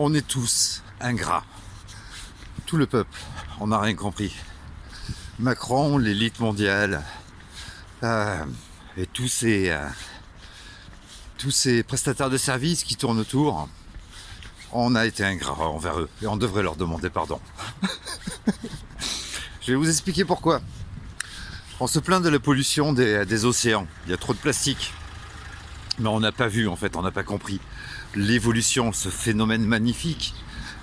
On est tous ingrats. Tout le peuple, on n'a rien compris. Macron, l'élite mondiale, et tous ces prestataires de services qui tournent autour, on a été ingrats envers eux et on devrait leur demander pardon. Je vais vous expliquer pourquoi. On se plaint de la pollution des océans. Il y a trop de plastique. Mais on n'a pas vu, en fait, on n'a pas compris l'évolution, ce phénomène magnifique.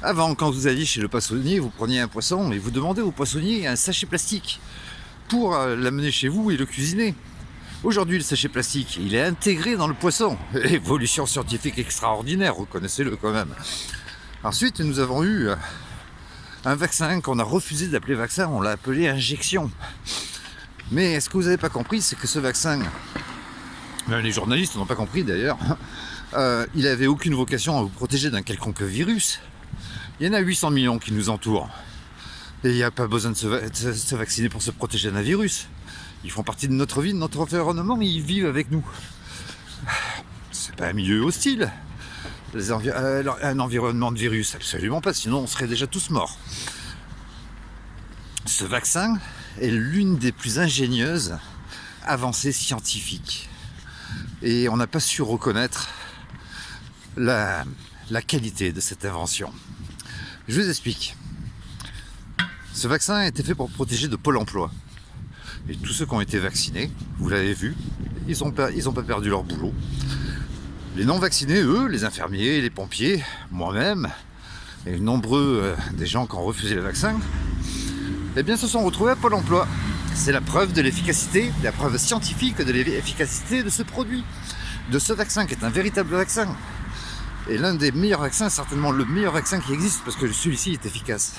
Avant, quand vous alliez chez le poissonnier, vous preniez un poisson et vous demandez au poissonnier un sachet plastique pour l'amener chez vous et le cuisiner. Aujourd'hui, le sachet plastique, il est intégré dans le poisson. Évolution scientifique extraordinaire, reconnaissez-le quand même. Ensuite, nous avons eu un vaccin qu'on a refusé d'appeler vaccin, on l'a appelé injection. Mais ce que vous n'avez pas compris, c'est que ce vaccin, même les journalistes n'ont pas compris d'ailleurs, il n'avait aucune vocation à vous protéger d'un quelconque virus. Il y en a 800 millions qui nous entourent. Et il n'y a pas besoin de se vacciner pour se protéger d'un virus. Ils font partie de notre vie, de notre environnement, ils vivent avec nous. C'est pas un milieu hostile. Un environnement de virus, absolument pas, sinon on serait déjà tous morts. Ce vaccin est l'une des plus ingénieuses avancées scientifiques. Et on n'a pas su reconnaître la qualité de cette invention. Je vous explique. Ce vaccin a été fait pour protéger de Pôle emploi. Et tous ceux qui ont été vaccinés, vous l'avez vu, ils n'ont pas perdu leur boulot. Les non vaccinés, eux, les infirmiers, les pompiers, moi-même, et nombreux des gens qui ont refusé le vaccin, eh bien se sont retrouvés à Pôle emploi. C'est la preuve de l'efficacité, la preuve scientifique de l'efficacité de ce produit, de ce vaccin qui est un véritable vaccin. Et l'un des meilleurs vaccins, certainement le meilleur vaccin qui existe, parce que celui-ci est efficace.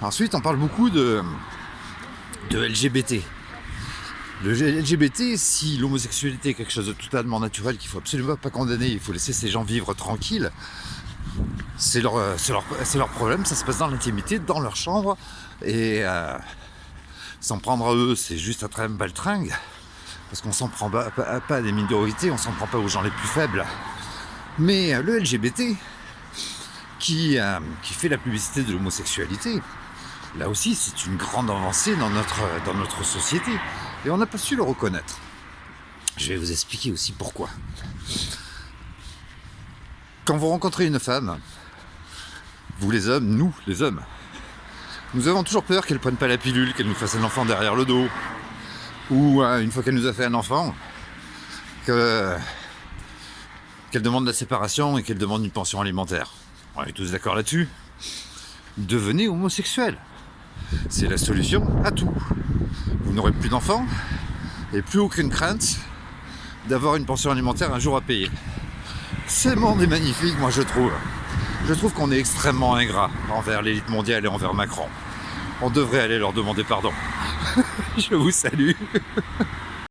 Ensuite, on parle beaucoup de LGBT. Le LGBT, si l'homosexualité est quelque chose de totalement naturel qu'il ne faut absolument pas condamner, il faut laisser ces gens vivre tranquilles, c'est leur problème, ça se passe dans l'intimité, dans leur chambre, et s'en prendre à eux, c'est juste un train baltringue, parce qu'on s'en prend pas à des minorités, on s'en prend pas aux gens les plus faibles. Mais le LGBT, qui fait la publicité de l'homosexualité, là aussi c'est une grande avancée dans notre société, et on n'a pas su le reconnaître. Je vais vous expliquer aussi pourquoi. Quand vous rencontrez une femme, vous les hommes, nous les hommes, nous avons toujours peur qu'elle ne prenne pas la pilule, qu'elle nous fasse un enfant derrière le dos, ou une fois qu'elle nous a fait un enfant, qu'elle demande la séparation et qu'elle demande une pension alimentaire. On est tous d'accord là-dessus. Devenez homosexuel. C'est la solution à tout. Vous n'aurez plus d'enfants et plus aucune crainte d'avoir une pension alimentaire un jour à payer. Ce monde est magnifique, moi je trouve. Je trouve qu'on est extrêmement ingrat envers l'élite mondiale et envers Macron. On devrait aller leur demander pardon. Je vous salue.